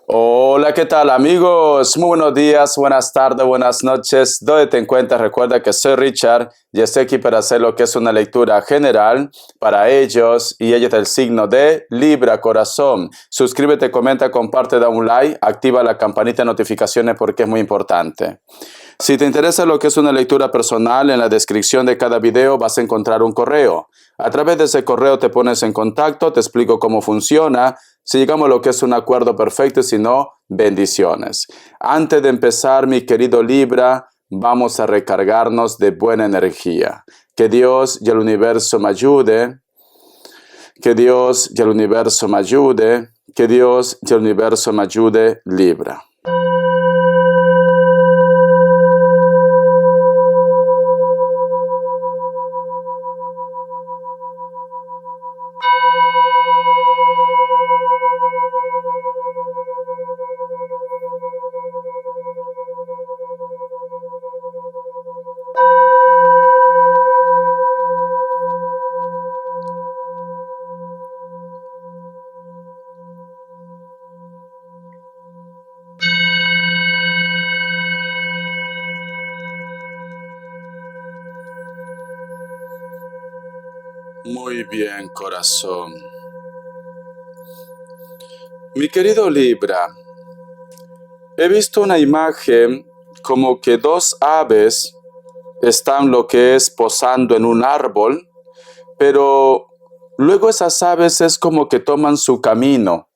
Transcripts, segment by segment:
Hola, ¿qué tal amigos? Muy buenos días, buenas tardes, buenas noches. ¿Dónde te encuentras? Recuerda que soy Richard y estoy aquí para hacer lo que es una lectura general para ellos y ellas del signo de Libra, corazón. Suscríbete, comenta, comparte, da un like, activa la campanita de notificaciones porque es muy importante. Si te interesa lo que es una lectura personal, en la descripción de cada video vas a encontrar un correo. A través de ese correo te pones en contacto, te explico cómo funciona, si llegamos a lo que es un acuerdo perfecto y si no, bendiciones. Antes de empezar, mi querido Libra, vamos a recargarnos de buena energía. Que Dios y el universo me ayude. Que Dios y el universo me ayude. Que Dios y el universo me ayude, Libra. Muy bien, corazón. Mi querido Libra, he visto una imagen como que dos aves están lo que es posando en un árbol, pero luego esas aves es como que toman su camino.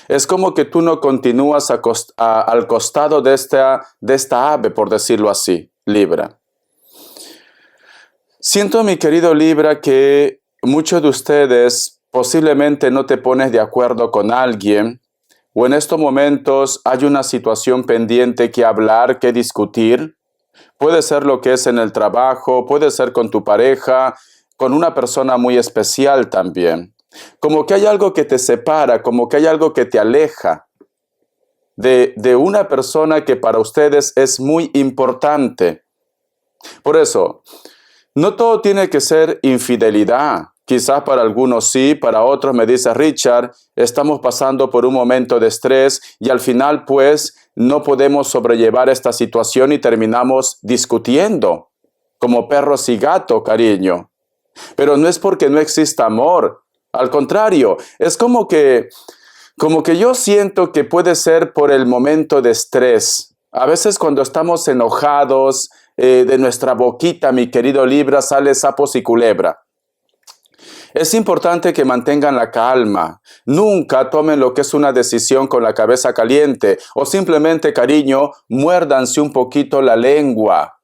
Es como que tú no continúas al costado de esta ave, por decirlo así, Libra. Siento, mi querido Libra, que muchos de ustedes posiblemente no te pones de acuerdo con alguien o en estos momentos hay una situación pendiente que hablar, que discutir. Puede ser lo que es en el trabajo, puede ser con tu pareja, con una persona muy especial también. Como que hay algo que te separa, como que hay algo que te aleja de una persona que para ustedes es muy importante. Por eso, no todo tiene que ser infidelidad. Quizás para algunos sí, para otros, me dice Richard, estamos pasando por un momento de estrés y al final pues no podemos sobrellevar esta situación y terminamos discutiendo como perros y gatos, cariño. Pero no es porque no exista amor. Al contrario, es como que yo siento que puede ser por el momento de estrés. A veces cuando estamos enojados, de nuestra boquita, mi querido Libra, sale sapos y culebra. Es importante que mantengan la calma. Nunca tomen lo que es una decisión con la cabeza caliente o simplemente, cariño, muérdanse un poquito la lengua.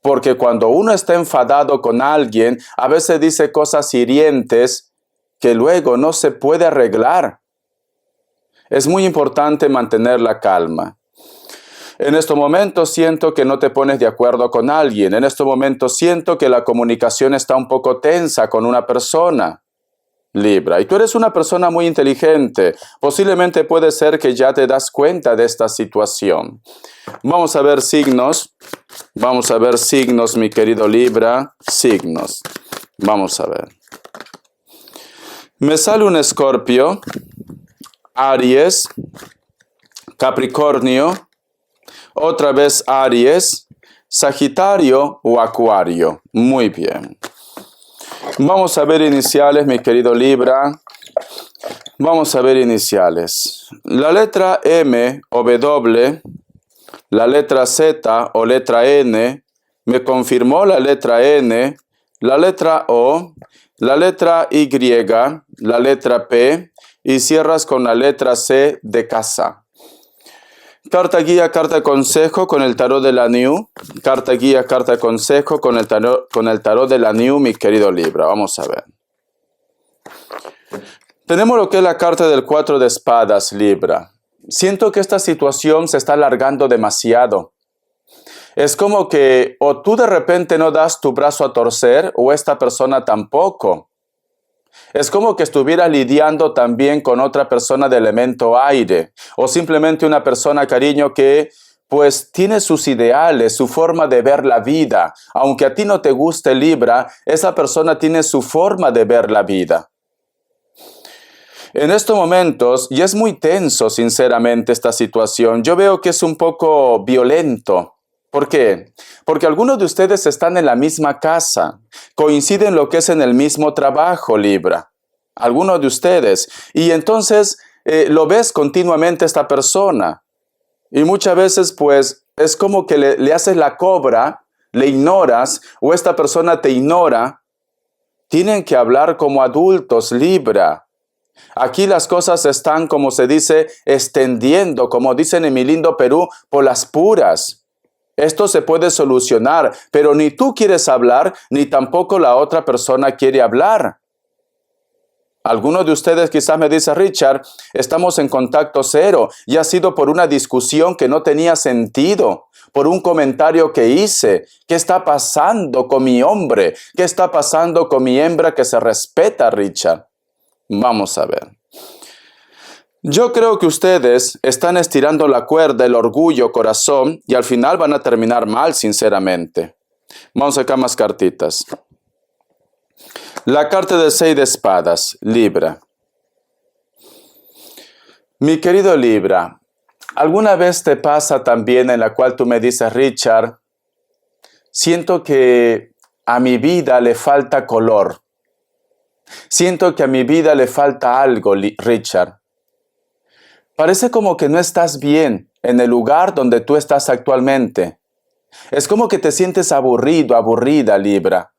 Porque cuando uno está enfadado con alguien, a veces dice cosas hirientes que luego no se puede arreglar. Es muy importante mantener la calma. En estos momentos siento que no te pones de acuerdo con alguien. En estos momentos siento que la comunicación está un poco tensa con una persona, Libra. Y tú eres una persona muy inteligente. Posiblemente puede ser que ya te das cuenta de esta situación. Vamos a ver signos. Vamos a ver signos, mi querido Libra. Signos. Vamos a ver. Me sale un Escorpio, Aries, Capricornio, otra vez Aries, Sagitario o Acuario. Muy bien. Vamos a ver iniciales, mi querido Libra. Vamos a ver iniciales. La letra M o W, la letra Z o letra N, me confirmó la letra N, la letra O, la letra Y, la letra P y cierras con la letra C de casa. Carta guía, carta consejo con el tarot de la New. Carta guía, carta consejo con el tarot de la New, mi querido Libra. Vamos a ver. Tenemos lo que es la carta del 4 de espadas, Libra. Siento que esta situación se está alargando demasiado. Es como que o tú de repente no das tu brazo a torcer o esta persona tampoco. Es como que estuviera lidiando también con otra persona de elemento aire o simplemente una persona, cariño, que pues tiene sus ideales, su forma de ver la vida. Aunque a ti no te guste, Libra, esa persona tiene su forma de ver la vida. En estos momentos, y es muy tenso sinceramente esta situación, yo veo que es un poco violento. ¿Por qué? Porque algunos de ustedes están en la misma casa, coinciden lo que es en el mismo trabajo, Libra. Algunos de ustedes. Y entonces lo ves continuamente a esta persona. Y muchas veces pues es como que le haces la cobra, le ignoras o esta persona te ignora. Tienen que hablar como adultos, Libra. Aquí las cosas están, como se dice, extendiendo, como dicen en mi lindo Perú, por las puras. Esto se puede solucionar, pero ni tú quieres hablar, ni tampoco la otra persona quiere hablar. Algunos de ustedes quizás me dicen, Richard, estamos en contacto cero y ha sido por una discusión que no tenía sentido, por un comentario que hice. ¿Qué está pasando con mi hombre? ¿Qué está pasando con mi hembra que se respeta, Richard? Vamos a ver. Yo creo que ustedes están estirando la cuerda, el orgullo, corazón, y al final van a terminar mal, sinceramente. Vamos a sacar más cartitas. La carta del 6 de espadas, Libra. Mi querido Libra, ¿alguna vez te pasa también en la cual tú me dices, Richard, siento que a mi vida le falta color? Siento que a mi vida le falta algo, Richard. Parece como que no estás bien en el lugar donde tú estás actualmente. Es como que te sientes aburrido, aburrida, Libra.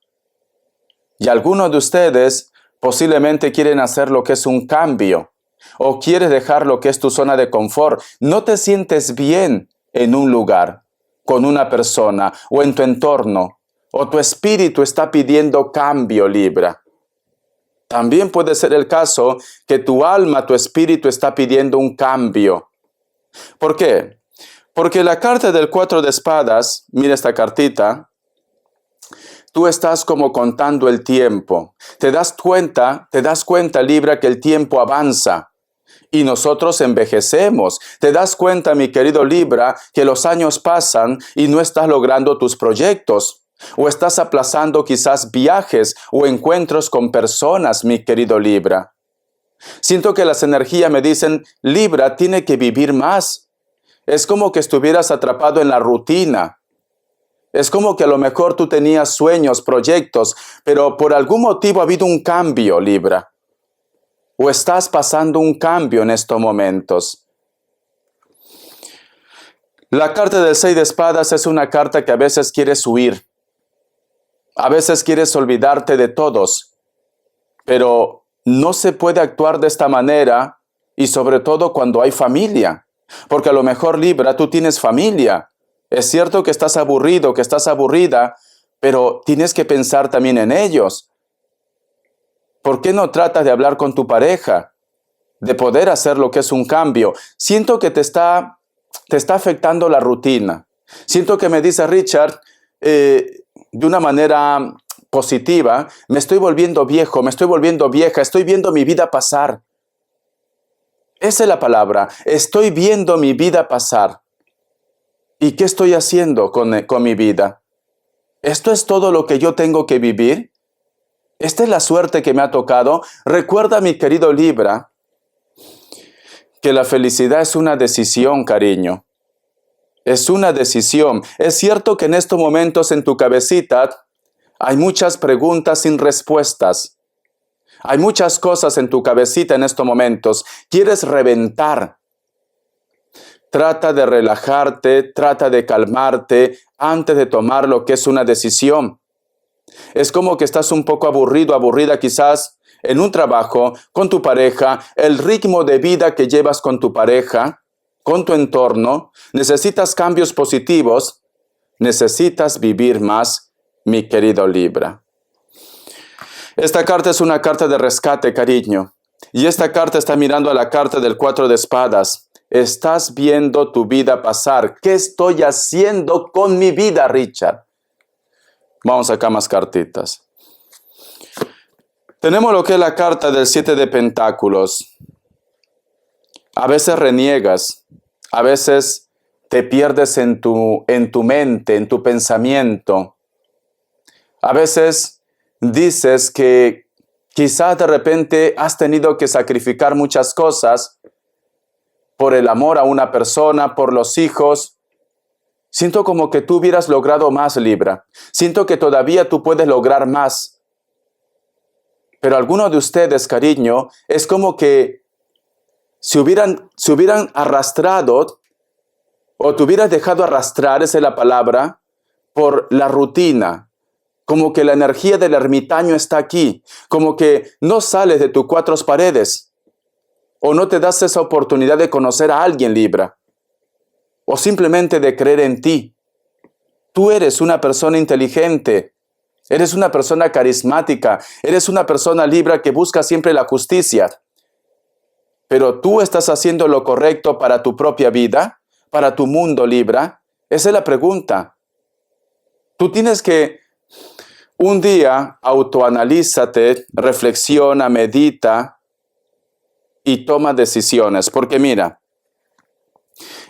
Y algunos de ustedes posiblemente quieren hacer lo que es un cambio o quieres dejar lo que es tu zona de confort. No te sientes bien en un lugar, con una persona o en tu entorno, o tu espíritu está pidiendo cambio, Libra. También puede ser el caso que tu alma, tu espíritu está pidiendo un cambio. ¿Por qué? Porque la carta del 4 de espadas, mira esta cartita, tú estás como contando el tiempo. Te das cuenta, Libra, que el tiempo avanza y nosotros envejecemos. Te das cuenta, mi querido Libra, que los años pasan y no estás logrando tus proyectos. O estás aplazando quizás viajes o encuentros con personas, mi querido Libra. Siento que las energías me dicen, Libra tiene que vivir más. Es como que estuvieras atrapado en la rutina. Es como que a lo mejor tú tenías sueños, proyectos, pero por algún motivo ha habido un cambio, Libra. O estás pasando un cambio en estos momentos. La carta del 6 de espadas es una carta que a veces quieres huir. A veces quieres olvidarte de todos, pero no se puede actuar de esta manera y sobre todo cuando hay familia. Porque a lo mejor, Libra, tú tienes familia. Es cierto que estás aburrido, que estás aburrida, pero tienes que pensar también en ellos. ¿Por qué no tratas de hablar con tu pareja? De poder hacer lo que es un cambio. Siento que te está afectando la rutina. Siento que me dice Richard, de una manera positiva, me estoy volviendo viejo, me estoy volviendo vieja, estoy viendo mi vida pasar. Esa es la palabra, estoy viendo mi vida pasar. ¿Y qué estoy haciendo con mi vida? ¿Esto es todo lo que yo tengo que vivir? ¿Esta es la suerte que me ha tocado? Recuerda, mi querido Libra, que la felicidad es una decisión, cariño. Es una decisión. Es cierto que en estos momentos en tu cabecita hay muchas preguntas sin respuestas. Hay muchas cosas en tu cabecita en estos momentos. Quieres reventar. Trata de relajarte, trata de calmarte antes de tomar lo que es una decisión. Es como que estás un poco aburrido, aburrida quizás en un trabajo, con tu pareja, el ritmo de vida que llevas con tu pareja, con tu entorno. Necesitas cambios positivos. Necesitas vivir más, mi querido Libra. Esta carta es una carta de rescate, cariño. Y esta carta está mirando a la carta del 4 de espadas. Estás viendo tu vida pasar. ¿Qué estoy haciendo con mi vida, Richard? Vamos acá más cartitas. Tenemos lo que es la carta del 7 de pentáculos. A veces reniegas. A veces te pierdes en tu mente, en tu pensamiento. A veces dices que Quizás de repente has tenido que sacrificar muchas cosas por el amor a una persona, por los hijos. Siento como que tú hubieras logrado más, Libra. Siento que todavía tú puedes lograr más. Pero algunos de ustedes, cariño, es como que se hubieran arrastrado o te hubieras dejado arrastrar, esa es la palabra, por la rutina. Como que la energía del ermitaño está aquí. Como que no sales de tus cuatro paredes. O no te das esa oportunidad de conocer a alguien, Libra. O simplemente de creer en ti. Tú eres una persona inteligente. Eres una persona carismática. Eres una persona, Libra, que busca siempre la justicia. Pero tú estás haciendo lo correcto para tu propia vida, para tu mundo, Libra. Esa es la pregunta. Tú tienes que un día autoanalízate, reflexiona, medita y toma decisiones. Porque mira,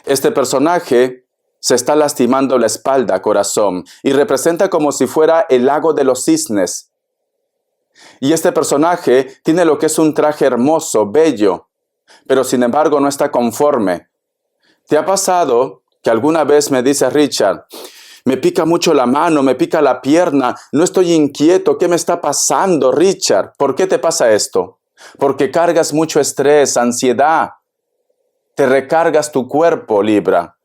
este personaje se está lastimando la espalda, corazón, y representa como si fuera el lago de los cisnes. Y este personaje tiene lo que es un traje hermoso, bello, pero sin embargo no está conforme. ¿Te ha pasado que alguna vez me dice Richard, me pica mucho la mano, me pica la pierna, no estoy inquieto, ¿qué me está pasando, Richard? ¿Por qué te pasa esto? Porque cargas mucho estrés, ansiedad, te recargas tu cuerpo, Libra.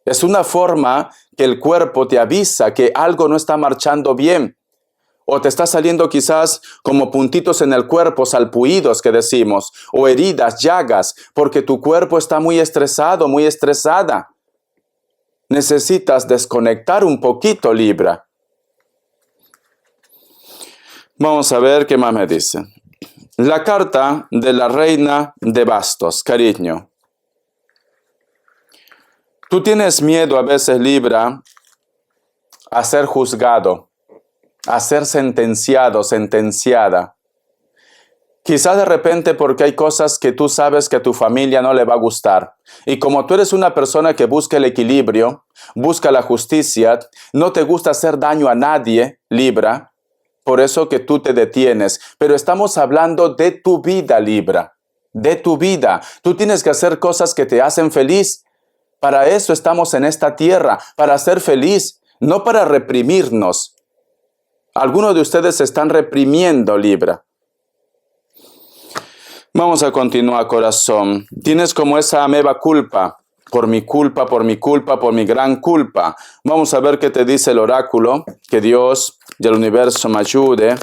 Es una forma que el cuerpo te avisa que algo no está marchando bien. O te está saliendo quizás como puntitos en el cuerpo, salpullidos que decimos, o heridas, llagas, porque tu cuerpo está muy estresado, muy estresada. Necesitas desconectar un poquito, Libra. Vamos a ver qué más me dice. La carta de la reina de bastos, cariño. Tú tienes miedo a veces, Libra, a ser juzgado, a ser sentenciado, sentenciada. Quizás de repente porque hay cosas que tú sabes que a tu familia no le va a gustar. Y como tú eres una persona que busca el equilibrio, busca la justicia, no te gusta hacer daño a nadie, Libra, por eso que tú te detienes. Pero estamos hablando de tu vida, Libra, de tu vida. Tú tienes que hacer cosas que te hacen feliz. Para eso estamos en esta tierra, para ser feliz, no para reprimirnos. Algunos de ustedes se están reprimiendo, Libra. Vamos a continuar, corazón. Tienes como esa meva culpa, por mi culpa, por mi culpa, por mi gran culpa. Vamos a ver qué te dice el oráculo. Que Dios y el universo me ayude.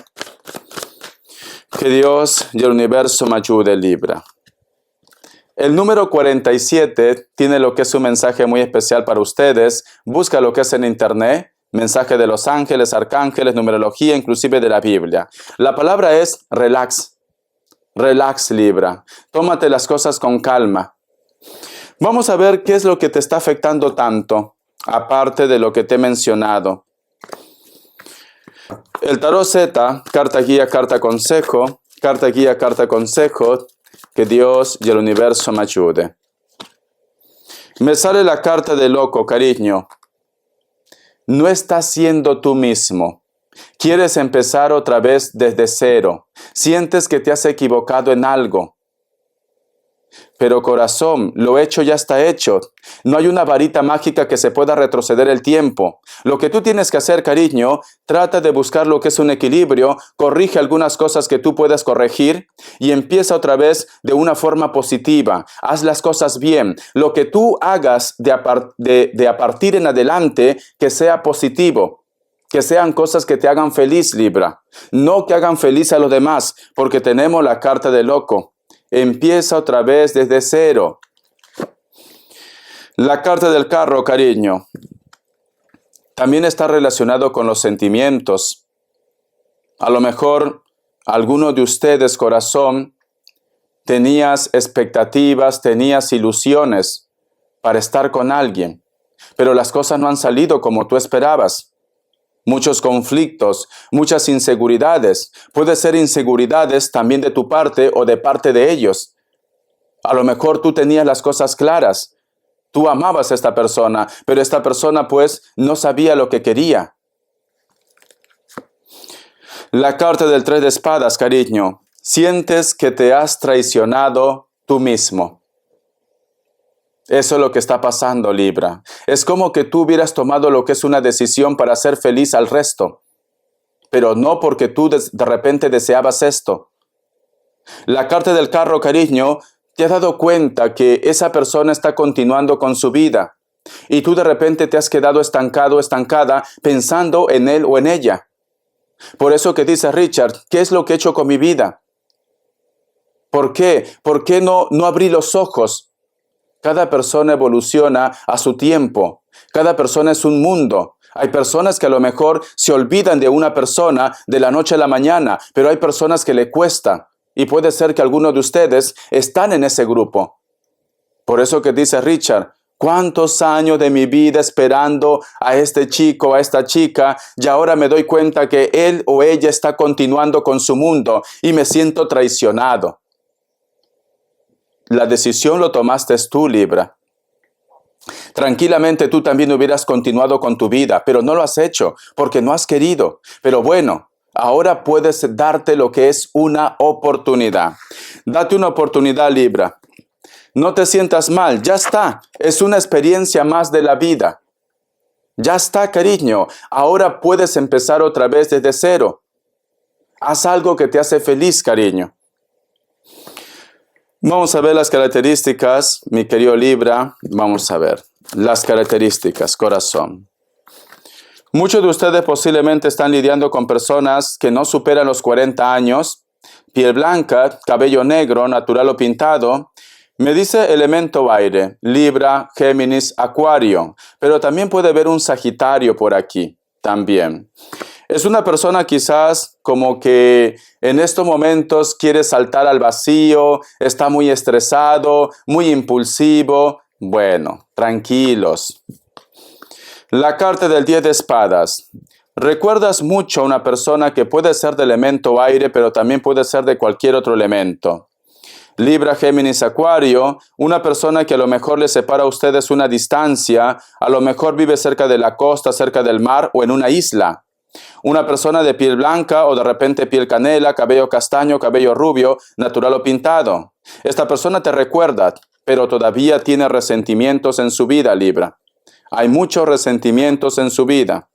Que Dios y el universo me ayude, Libra. El número 47 tiene lo que es un mensaje muy especial para ustedes. Busca lo que es en internet. Mensaje de los ángeles, arcángeles, numerología, inclusive de la Biblia. La palabra es relax. Relax, Libra. Tómate las cosas con calma. Vamos a ver qué es lo que te está afectando tanto, aparte de lo que te he mencionado. El tarot Z, carta guía, carta consejo, carta guía, carta consejo, que Dios y el universo me ayude. Me sale la carta de loco, cariño. No estás siendo tú mismo. Quieres empezar otra vez desde cero. Sientes que te has equivocado en algo. Pero corazón, lo hecho ya está hecho. No hay una varita mágica que se pueda retroceder el tiempo. Lo que tú tienes que hacer, cariño, trata de buscar lo que es un equilibrio, corrige algunas cosas que tú puedas corregir y empieza otra vez de una forma positiva. Haz las cosas bien. Lo que tú hagas de a partir en adelante, que sea positivo. Que sean cosas que te hagan feliz, Libra. No que hagan feliz a los demás, porque tenemos la carta de loco. Empieza otra vez desde cero. La carta del carro, cariño, también está relacionado con los sentimientos. A lo mejor alguno de ustedes, corazón, tenías expectativas, tenías ilusiones para estar con alguien, pero las cosas no han salido como tú esperabas. Muchos conflictos, muchas inseguridades. Puede ser inseguridades también de tu parte o de parte de ellos. A lo mejor tú tenías las cosas claras. Tú amabas a esta persona, pero esta persona pues no sabía lo que quería. La carta del 3 de espadas, cariño. Sientes que te has traicionado tú mismo. Eso es lo que está pasando, Libra. Es como que tú hubieras tomado lo que es una decisión para hacer feliz al resto, pero no porque tú de repente deseabas esto. La carta del carro, cariño, te has dado cuenta que esa persona está continuando con su vida y tú de repente te has quedado estancado, estancada, pensando en él o en ella. Por eso que dice Richard, ¿qué es lo que he hecho con mi vida? ¿Por qué? ¿Por qué no abrí los ojos? Cada persona evoluciona a su tiempo. Cada persona es un mundo. Hay personas que a lo mejor se olvidan de una persona de la noche a la mañana, pero hay personas que le cuesta. Y puede ser que algunos de ustedes están en ese grupo. Por eso que dice Richard, ¿cuántos años de mi vida esperando a este chico, a esta chica, y ahora me doy cuenta que él o ella está continuando con su mundo y me siento traicionado? La decisión lo tomaste tú, Libra. Tranquilamente tú también hubieras continuado con tu vida, pero no lo has hecho porque no has querido. Pero bueno, ahora puedes darte lo que es una oportunidad. Date una oportunidad, Libra. No te sientas mal, ya está. Es una experiencia más de la vida. Ya está, cariño. Ahora puedes empezar otra vez desde cero. Haz algo que te hace feliz, cariño. Vamos a ver las características, mi querido Libra. Vamos a ver las características, corazón. Muchos de ustedes posiblemente están lidiando con personas que no superan los 40 años, piel blanca, cabello negro, natural o pintado. Me dice elemento aire, Libra, Géminis, Acuario, pero también puede haber un Sagitario por aquí también. Es una persona quizás como que en estos momentos quiere saltar al vacío, está muy estresado, muy impulsivo. Bueno, tranquilos. La carta del 10 de espadas. Recuerdas mucho a una persona que puede ser de elemento aire, pero también puede ser de cualquier otro elemento. Libra, Géminis, Acuario, una persona que a lo mejor les separa a ustedes una distancia, a lo mejor vive cerca de la costa, cerca del mar o en una isla. Una persona de piel blanca o de repente piel canela, cabello castaño, cabello rubio, natural o pintado. Esta persona te recuerda, pero todavía tiene resentimientos en su vida, Libra. Hay muchos resentimientos en su vida.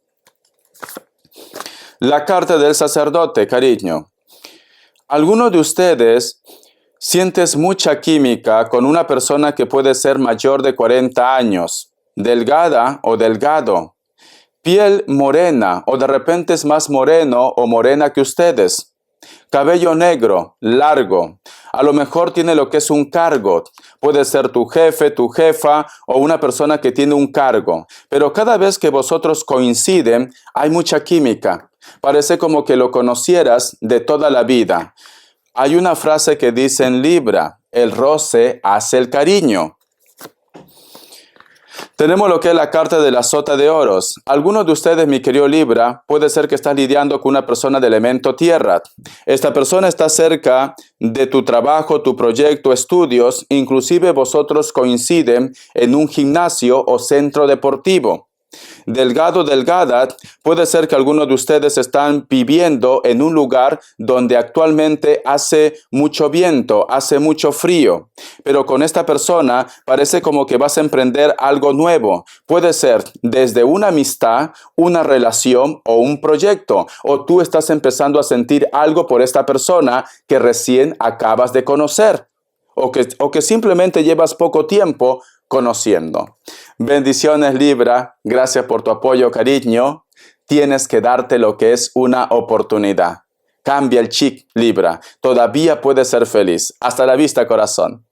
La carta del sacerdote, cariño. Algunos de ustedes sientes mucha química con una persona que puede ser mayor de 40 años, delgada o delgado. Piel morena o de repente es más moreno o morena que ustedes. Cabello negro, largo. A lo mejor tiene lo que es un cargo. Puede ser tu jefe, tu jefa o una persona que tiene un cargo. Pero cada vez que vosotros coinciden, hay mucha química. Parece como que lo conocieras de toda la vida. Hay una frase que dice en Libra, el roce hace el cariño. Tenemos lo que es la carta de la sota de oros. Algunos de ustedes, mi querido Libra, puede ser que estás lidiando con una persona de elemento tierra. Esta persona está cerca de tu trabajo, tu proyecto, estudios, inclusive vosotros coinciden en un gimnasio o centro deportivo. Delgado, delgada, puede ser que algunos de ustedes están viviendo en un lugar donde actualmente hace mucho viento, hace mucho frío, pero con esta persona parece como que vas a emprender algo nuevo. Puede ser desde una amistad, una relación o un proyecto, o tú estás empezando a sentir algo por esta persona que recién acabas de conocer, o que simplemente llevas poco tiempo conociendo. Bendiciones, Libra. Gracias por tu apoyo, cariño. Tienes que darte lo que es una oportunidad. Cambia el chip, Libra. Todavía puedes ser feliz. Hasta la vista, corazón.